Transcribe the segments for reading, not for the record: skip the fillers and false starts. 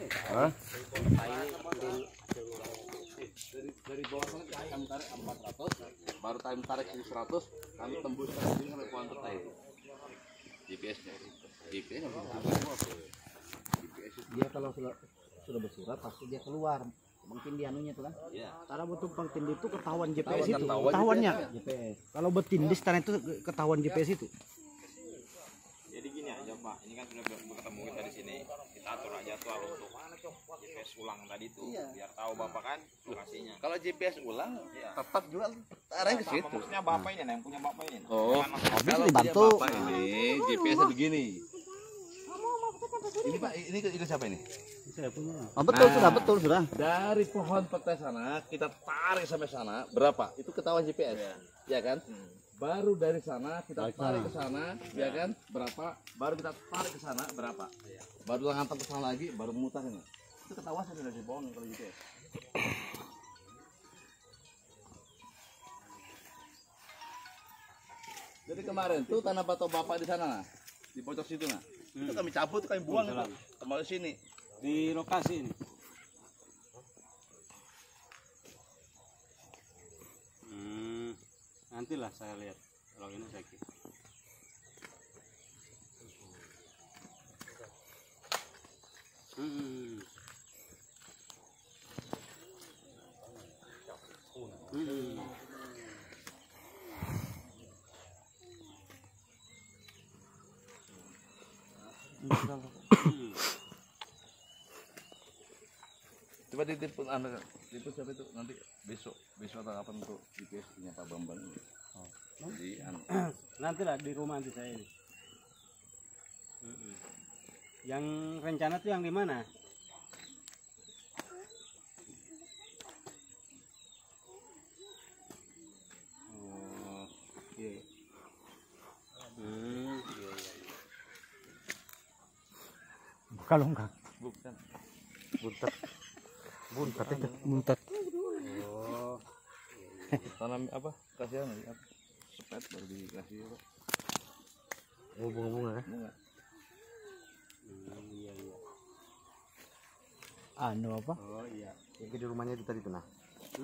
Hah? Dari bawah sana kami tarik 400, baru kami tarik 100, kami tembus ke sini sampai pohon peta itu. GPS-nya. GPS Dia kalau sudah bersurat pasti dia keluar. Mungkin dia anunya tuh kan. Iya. Karena betul bertindih itu ketahuan GPS itu. Ketahuan Ketahuannya GPS. Kalau bertindih sekarang itu ketahuan GPS itu. Jadi gini aja Pak, ini kan sudah ketemu kita di sini, kita atur aja tuh untuk GPS ulang tadi tuh, biar tahu Bapak kan lokasinya. Kalau GPS ulang, Iya. tetap juga arahnya ke Sama situ. maksudnya Bapak ini, yang punya Bapak ini. Oh, Habis kalau dibantu. punya Bapak ini GPS-nya begini. Ini Pak, ini siapa ini? Saya punya. Oh, betul sudah betul sudah. Dari pohon peta sana kita tarik sampai sana berapa? Itu ketahuan GPS, ya kan? Baru dari sana kita tarik ke sana, ya kan? Berapa? Baru kita tarik ke sana berapa? Baru ngantar ke sana lagi, baru mutar ini. Itu ketahuan sudah dari pohon kalau GPS. Jadi kemarin tuh tanah batu bapak di sana, nah, di pojok situ nah, itu kami cabut, kami buang itu kembali sini. Di lokasi ini. Nantilah saya lihat kalau ini saya kira. Coba ditipun itu siapa itu nanti besok atau kapan untuk GPS-nya Pak Bambang ini. Di Nantilah di rumah nanti saya ini. Yang rencana tuh yang di mana? Oh, iya. Iya. Kalau enggak bukan buntat. Buntat itu, buntat. Oh. tanam apa? Kasihan apa? Sepet baru dikasih apa? Oh, bunga-bunga kan? Bunga. Iya. Anu apa? Oh iya. Yang di rumahnya itu tadi tuh nah.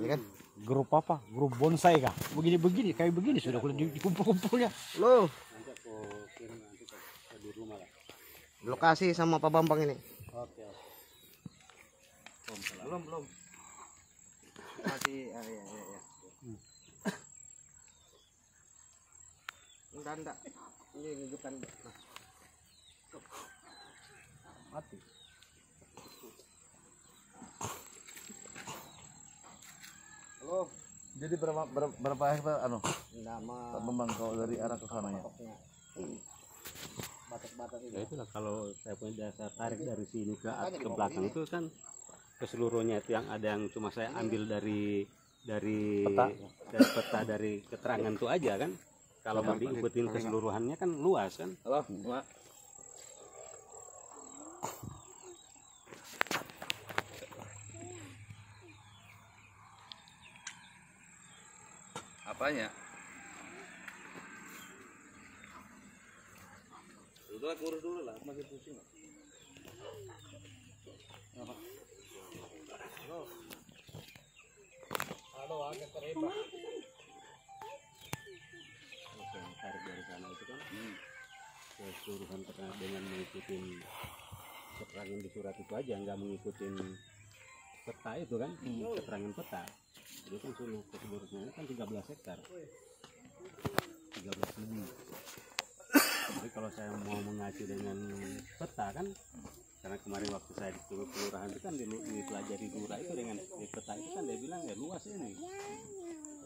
Ya kan? Grup apa? Grup bonsai kah? Begini kayak begini sudah kulit dikumpul-kumpulnya. Loh, Nanti aku kirim nanti ke di rumah lah. lokasi sama Pak Bambang ini. Oke. Belum. Masih ya. Enggak. Ini nunjukkan. Mati. Halo. Jadi berapa hektar Nama Pak Bambang kalau dari arah ke sananya? batas-batas Ya ini. itulah kalau saya punya dasar tarik dari sini ke belakang itu kan keseluruhnya itu yang ada yang cuma saya ambil dari peta dari keterangan itu aja kan. Kalau mau diikutin keseluruhannya kan luas kan. Halo, Mak. Apanya? Udah kurus dulu lah, masih pusing. Halo, agak terhebat. Kalau saya tarik dari sana itu kan keseluruhan terkait dengan mengikuti keterangan di surat itu aja, nggak mengikuti peta itu kan, keterangan peta. Jadi kan keseluruhannya kan 13 hektar, 13 lebih. Jadi kalau saya mau mengacu dengan peta kan, karena kemarin waktu saya di kelurahan itu kan dipelajari lurah itu dengan di peta itu kan dia bilang ya luas ini.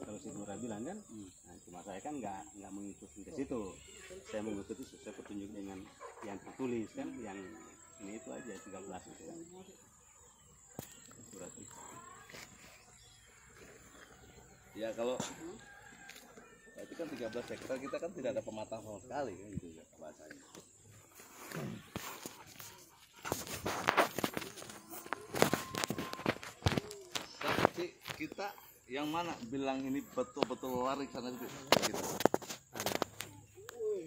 Kalau si lurah bilang kan, nah cuma saya kan nggak mengikuti ke situ. Saya mengikuti sesuai petunjuk dengan yang tertulis kan, yang ini itu aja 13 itu kan. Surat itu. Ya kalau itu kan 13 hektar, kita kan tidak ada pematang sama sekali kan gitu ya bahasanya. Saksi kita yang mana bilang ini betul-betul lari sana itu? Gitu.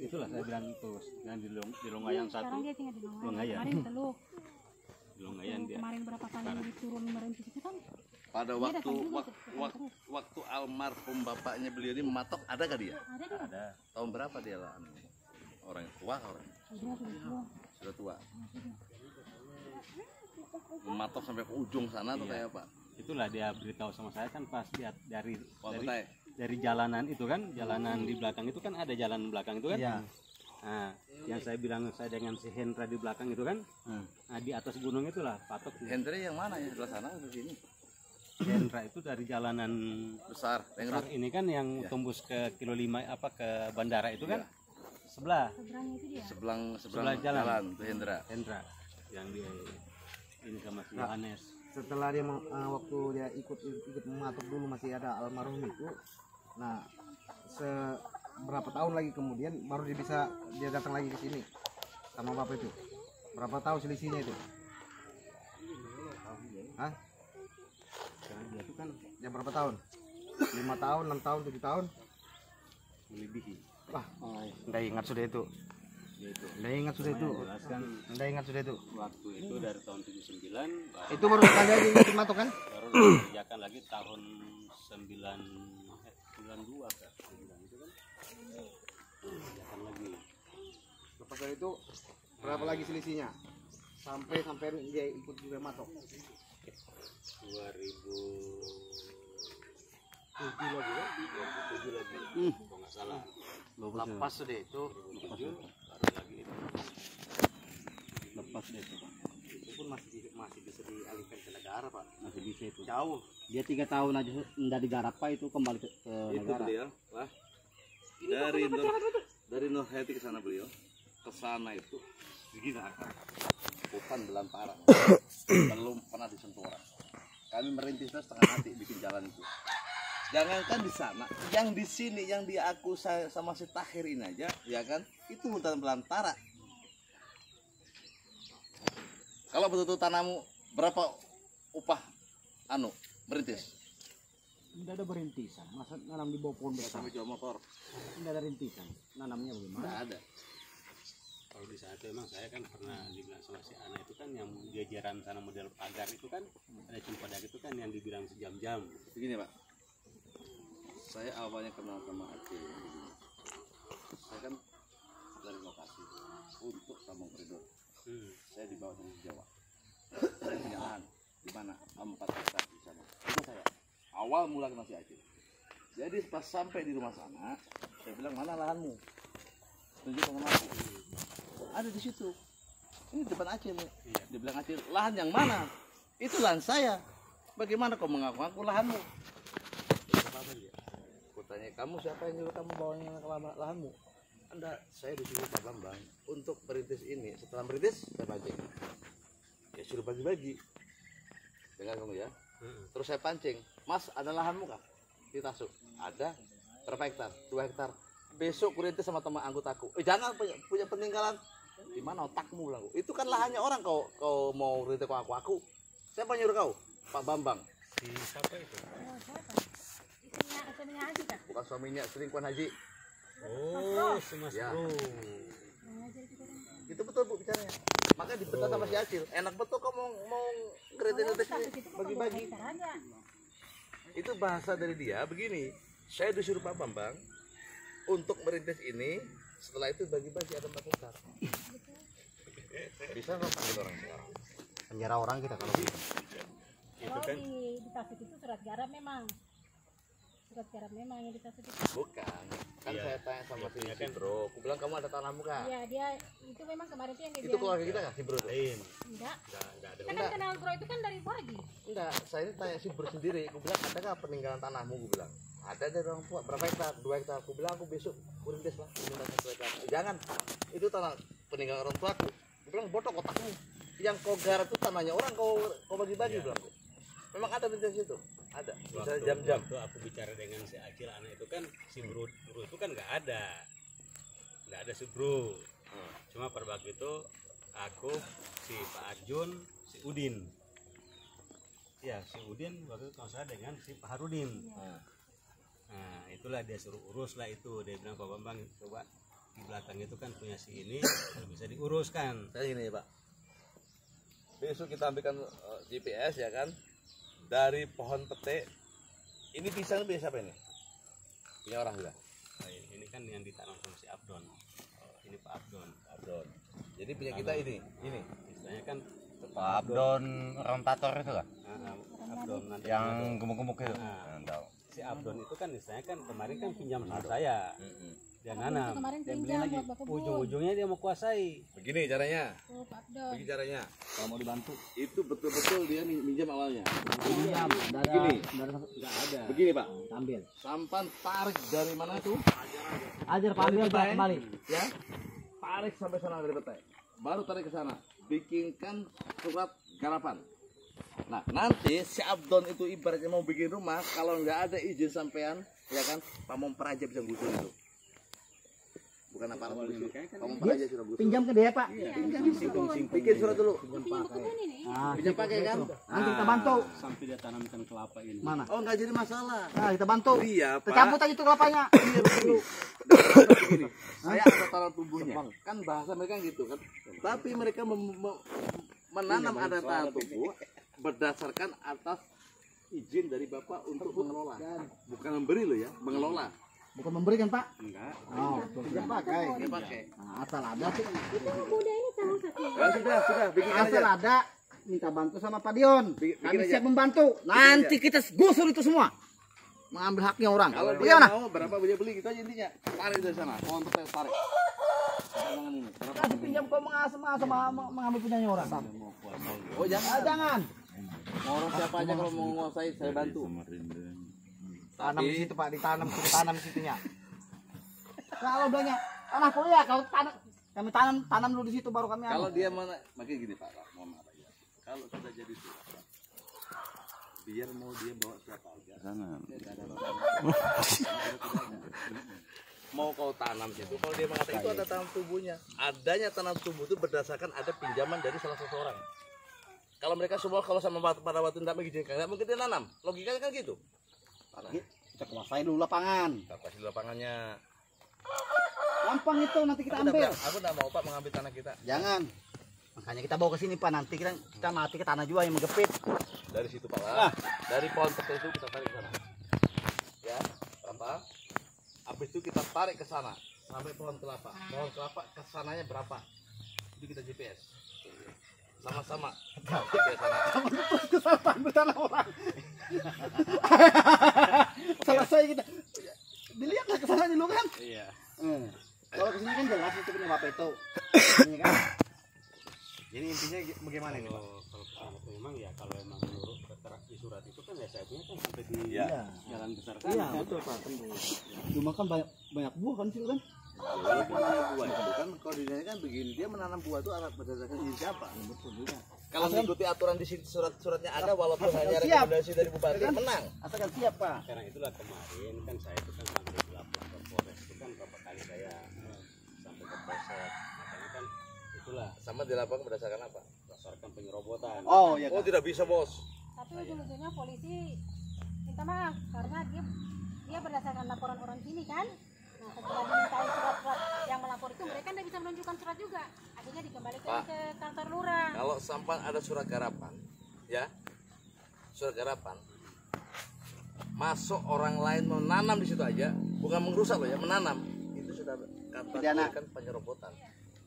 Itulah saya bilang terus yang di Longayan satu, Sekarang dia tinggal di Longayan. Longayan. Kemarin di Teluk. di Longayan dia. kemarin berapa kali turun merintis itu kan Pada Dia waktu datang juga wak- ke- wak- waktu almarhum bapaknya beliau ini mematok, ada gak dia? ada dia. Ada. Tahun berapa dia lah? Orang yang tua, orang Sudah sudah tua. Mematok sampai ke ujung sana tuh kayak apa? Itulah dia beritahu sama saya kan pas lihat dari Wah, dari, betai. dari jalanan itu kan, jalanan di belakang itu kan ada jalan belakang itu kan. Iya. Nah, yang saya bilang saya dengan si Hendra di belakang itu kan. Nah, di atas gunung itulah patok. Hendra yang mana ya? Sebelah sana atau sini? Hendra itu dari jalanan Besar. Yang besar ini kan yang tembus ke kilo 5 apa ke bandara itu kan. Sebelah seberangnya itu dia. sebelah Sebelah jalan. jalan. Tuh Hendra. Hendra yang dia ini sama si Yohanes. Setelah dia waktu dia ikut mematok dulu masih ada almarhum itu. Nah, berapa tahun lagi kemudian baru dia datang lagi ke sini sama bapak itu. Berapa tahun selisihnya itu? Hah? Karena dia itu kan Ya berapa tahun? 5 tahun, 6 tahun, 7 tahun? melebihi. Wah, nggak ingat sudah itu. Nggak ingat sudah itu. Jelaskan Nggak ingat sudah itu. waktu itu dari tahun 79 baru, Itu baru sekali aja ikut matok kan? baru dikerjakan lagi tahun 92 kan. 9 itu kan. Dikerjakan lagi. Lepas dari itu berapa lagi selisihnya? Sampai dia ikut juga matok. 2007 lagi kan? 2007 lagi. Kalau nggak salah. Lepas sudah itu. 2007 baru lagi itu. Lepas deh itu Pak. Itu pun masih bisa dialihkan ke negara Pak. Masih bisa itu. Jauh. Dia 3 tahun aja nggak digarap Pak, itu kembali ke Itu negara. beliau, lah. Dari Nur Hayati ke sana beliau. Ke sana itu segini akar. Hutan belantara. Belum pernah disentuh orang. Kami merintisnya setengah hati bikin jalan itu. Jangankan di sana, yang di sini yang diaku saya sama si Tahir ini aja, ya kan? Itu hutan belantara. Kalau betul-betul tanahmu berapa upah merintis? Tidak ada berintisan, masa nanam di bawah pohon besar. Sampai jual motor. Tidak ada rintisan, nanamnya bagaimana? Nggak ada. Kalau di saat itu emang saya kan pernah dibilang sama si Ana itu kan yang jajaran sana model pagar itu kan ada cempedak itu kan yang dibilang sejam-jam. Begini Pak, saya awalnya kenal sama Aceh. Saya kan dari lokasi untuk Tambang Koridor. Saya dibawa dari Jawa. Saya punya lahan di mana 4 hektar di sana. Itu saya awal mula kenal si Aceh. Jadi pas sampai di rumah sana, saya bilang mana lahanmu? Tunjuk sama aku. Ada di situ. Ini depan Aceh nih. Dia bilang Aceh, lahan yang mana? Itu lahan saya. Bagaimana kau mengaku-ngaku lahanmu? Aku tanya, kamu siapa yang nyuruh kamu bawa lahanmu? Anda, saya disuruh Pak Bambang untuk merintis ini. Setelah merintis, saya pancing. Ya suruh bagi-bagi. Dengar kamu ya. Terus saya pancing, Mas ada lahanmu kah? Di Tasuk. Ada. Berapa hektar? 2 hektar. Besok kurintis sama teman anggotaku. Jangan punya peninggalan. Di mana otakmu bilang? Itu kan lahannya orang, kau mau rintis ke aku. Siapa nyuruh kau? Pak Bambang. Si siapa itu? Oh, siapa? Istrinya Haji kan? Bukan suaminya, selingkuhan Haji. Oh, si Mas Ya. Bro. Itu betul Bu bicaranya. Makanya dibeta sama si Acil. Enak betul kau mau ngerintis bagi-bagi. Itu bahasa dari dia begini. Saya disuruh Pak Bambang untuk merintis ini. Setelah itu bagi-bagi ada 4 hektar. Bisa nggak panggil orang sekarang? Penjara orang kita kalau gitu. Kalau di Tasik itu surat garap memang. Surat garap memang yang di Tasik itu. Bukan. Kan Iya. saya tanya sama si Iya, kan. Bro. Aku bilang kamu ada tanahmu kah? Iya, dia itu memang kemarin itu yang dia Itu bilang. keluarga kita nggak si Bro? tuh? Lain. Enggak. Enggak ada. Kita kan kenal Bro itu kan dari pagi. Enggak, saya ini tanya si Bro sendiri. Aku bilang ada nggak peninggalan tanahmu? Aku bilang ada dari orang tua. Berapa hektar? 2 hektar. Aku bilang aku besok kurintis lah. Minta 1 hektar. Jangan. Itu tanah peninggalan orang tua aku. Aku bilang bodoh otakmu. Yang kau garap itu tanahnya orang, kau bagi-bagi bilang. Memang ada di situ. Ada. Bisa jam-jam. Waktu aku bicara dengan si Acil anak itu kan si Bro itu kan nggak ada si Bro. Cuma pada waktu itu aku, si Pak Arjun, si Udin. Ya, si Udin waktu itu kalau saya dengan si Pak Harudin. Nah, itulah dia suruh urus lah itu. Dia bilang Pak Bambang coba di belakang itu kan punya si ini, kalau bisa diuruskan. Saya gini ya Pak. besok kita ambilkan GPS ya kan, dari pohon pete. Ini pisang biasa apa ini? Punya orang juga. Nah, ini kan yang ditanam sama si Abdon. Ini Pak Abdon. Abdon. Jadi punya kita ini. Istilahnya kan Pak Abdon rotator itu kan? Abdon nanti Yang gemuk-gemuk itu. Nah. Tahu. si Abdon itu kan istilahnya kan kemarin kan pinjam sama saya. Dia nanam. Kemarin Dia beli pinjam lagi. buat Bapak Bun. Ujung-ujungnya dia mau kuasai. Begini caranya. Tuh, Pak Abdon. Begini caranya. Kalau mau dibantu. Itu betul-betul dia minjam awalnya. Pinjam. Begini. Enggak ada. Begini Pak. Ambil. Sampan tarik dari mana tuh? Ajar Pak ambil Pak kembali. Ya. Tarik sampai sana dari petai. Baru tarik ke sana. Bikinkan surat garapan. Nah, nanti si Abdon itu ibaratnya mau bikin rumah, kalau nggak ada izin sampean, ya kan, Pamong Praja bisa gusur itu. Bukan apa-apa polisi. Pamong Praja sudah gusur. Pinjam ke dia Pak. Bikin surat dulu. Pinjam ke kebun ini. Nah, Pinjam pakai kan? nanti kita bantu. Sampai dia tanamkan kelapa ini. Mana? Oh, nggak jadi masalah. Nah, kita bantu. Iya, Kita Pak. cabut aja tuh kelapanya. Dulu. Begini, saya ada tanam tubuhnya. Kan bahasa mereka gitu kan. Tapi mereka menanam ada tanam tubuh berdasarkan atas izin dari Bapak untuk mengelola. Bukan memberi loh ya, mengelola. Bukan memberikan Pak. Enggak. Oh, pinjam pakai. Dia pakai. Nah, asal ada sih. Itu anak muda ini tahu sakit. Ya, sudah, bikin Asal aja. ada minta bantu sama Pak Dion. Bikin Kami aja. siap membantu. Nanti kita gusur itu semua. Mengambil haknya orang. Kalau dia Bagaimana? mau berapa dia beli kita aja intinya. Tarik dari sana. Pohon petai tarik. Jangan ini. Berapa? Kasih pinjam kau mengambil punyanya orang. Oh, jangan. Jangan. Mau orang siapa aja kalau mau menguasai saya bantu. Tanam di situ Pak, ditanam di situnya. Kalau bilangnya tanah kuliah, kalau tanam kami tanam dulu di situ baru kami Kalau dia mana, makanya gini Pak, mohon maaf aja. Kalau sudah jadi surat, biar mau dia bawa siapa aja. Mau kau tanam situ, kalau dia mengatakan itu ada tanam tubuhnya. Adanya tanam tubuh itu berdasarkan ada pinjaman dari salah seseorang. Kalau mereka semua kalau sama pada waktu tidak mengizinkan, nggak mungkin dia nanam. Logikanya kan gitu. kita kuasai dulu lapangan. Kita kasih lapangannya. Gampang itu nanti kita ambil. Aku tidak mau Pak mengambil tanah kita. Jangan. Makanya kita bawa ke sini Pak, nanti kita mati ke tanah juga yang menggepit. Dari situ Pak lah. Dari pohon petai itu kita tarik ke sana. Ya, berapa? Habis itu kita tarik ke sana sampai pohon kelapa. Pohon kelapa ke sananya berapa? Itu kita GPS. Sama-sama. GPS sana. Kesalahan bertanah orang. Selesai kita. Dilihatlah ke sana dulu kan. Iya. Kalau kesini kan jelas itu punya Bapak itu. Ini kan. Jadi intinya bagaimana ini Pak? Kalau kesana tuh memang ya kalau emang menurut keterangan di surat itu kan ya saya punya kan sampai di Iya. jalan besar kan. Iya betul Pak. Cuma kan banyak buah kan sih kan. Walaupun dia buah itu kan koordinatnya kan begini, dia menanam buah itu atas berdasarkan izin siapa? Betul juga. Kalau mengikuti aturan di sini surat-suratnya ada walaupun hanya siap. rekomendasi dari bupati menang. Asalkan siap Pak. Karena itulah kemarin kan saya itu kan sampai dilapor ke Polres itu kan berapa kali saya sampai ke Polsek. Makanya kan itulah Sama di lapangan berdasarkan apa? berdasarkan penyerobotan. Oh ya. Oh tidak bisa bos. Tapi ujung-ujungnya polisi minta maaf karena dia berdasarkan laporan orang sini kan. Nah setelah dimintain surat-surat yang melapor itu mereka tidak bisa menunjukkan surat juga. Akhirnya dikembalikan Pak. ke kantor lurah. Kalau sampai ada surat garapan, ya surat garapan, masuk orang lain menanam di situ aja, bukan merusak loh ya, menanam itu sudah kategorikan penyerobotan.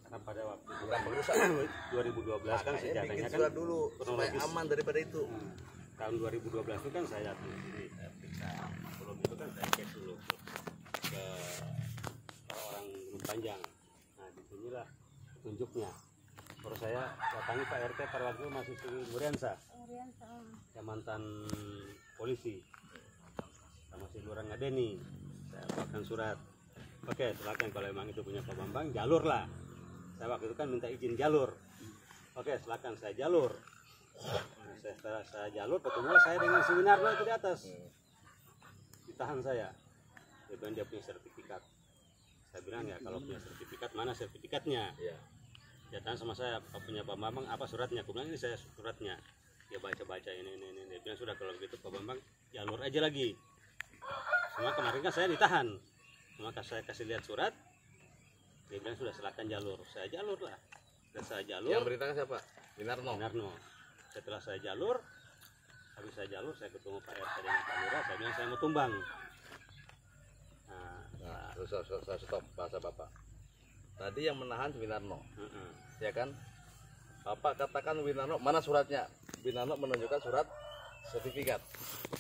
Karena pada waktu Bukan merusak. 2012 kan Makanya bikin sejarahnya kan surat dulu supaya kronologis. aman daripada itu. Tahun 2012 itu kan saya datang ke sini, saya periksa. Sebelum itu kan saya cek dulu ke orang Gunung Panjang. Nah disinilah petunjuknya. Terus saya datangi Pak RT pada waktu masih Sri Muriansa, Kemudian yang mantan polisi, sama si Lurah Ngadeni. Saya buatkan surat. Oke, silakan kalau emang itu punya Pak Bambang, jalur lah. Saya waktu itu kan minta izin jalur. Oke, silakan saya jalur. Nah, setelah saya jalur, ketemu saya dengan seminarnya itu di atas. Ditahan saya. Dia bilang dia punya sertifikat. Saya bilang ya kalau punya sertifikat mana sertifikatnya? Iya. Dia tanya sama saya, punya Pak Bambang apa suratnya? Aku bilang ini saya suratnya. Dia baca-baca ini. Dia bilang sudah kalau begitu Pak Bambang jalur aja lagi. Semua kemarin kan saya ditahan. Maka saya kasih lihat surat. Dia bilang sudah silakan jalur. Saya jalur lah. Setelah saya jalur, Yang beritakan siapa? Winarno. Winarno. Setelah saya jalur, habis saya jalur, saya ketemu Pak RT dengan Pak Lurah, saya bilang saya mau tumbang. Nah, saya stop bahasa Bapak. Tadi yang menahan Winarno, ya kan? Bapak katakan Winarno, mana suratnya? Winarno menunjukkan surat sertifikat.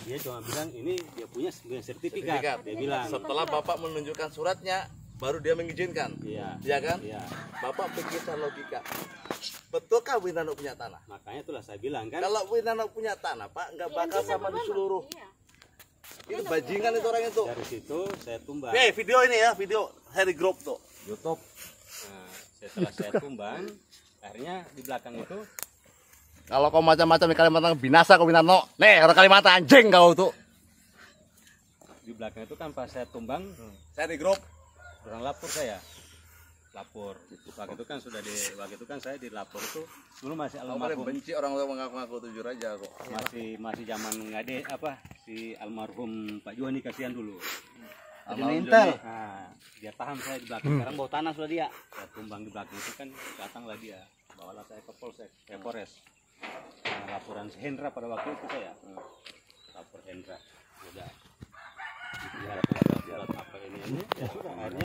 Dia cuma bilang ini dia punya sertifikat. Dia bilang. Setelah Bapak menunjukkan suratnya, baru dia mengizinkan. Iya. Ya kan? Iya. Bapak pikirkan logika. Betulkah Winarno punya tanah? Makanya itulah saya bilang kan. Kalau Winarno punya tanah, Pak, nggak bakal sama di seluruh. Iya. Itu bajingan itu orang itu. Dari situ saya tumbang. Video ini ya, video saya di grup tuh. YouTube. Nah, setelah saya tumbang, akhirnya di belakang itu Kalau kau macam-macam di Kalimantan binasa kau Winarno. Nih, orang Kalimantan anjing kau tuh. di belakang itu kan pas saya tumbang, Saya di grup. orang lapor saya. Lapor. Waktu itu kan waktu itu kan saya dilapor itu dulu masih Kau paling almarhum. benci orang tua mengaku-ngaku jujur aja kok. Masih zaman ngade apa si almarhum Pak Juhani kasihan dulu. Almarhum Intel. Joni. Nah, dia tahan saya di belakang. Sekarang bawa tanah sudah dia. Saya tumbang di belakang itu kan datanglah dia. Bawalah saya ke Polsek, Polres. Nah, laporan Hendra pada waktu itu saya. Lapor Hendra. Sudah. Apa ini? Ya sudah. Akhirnya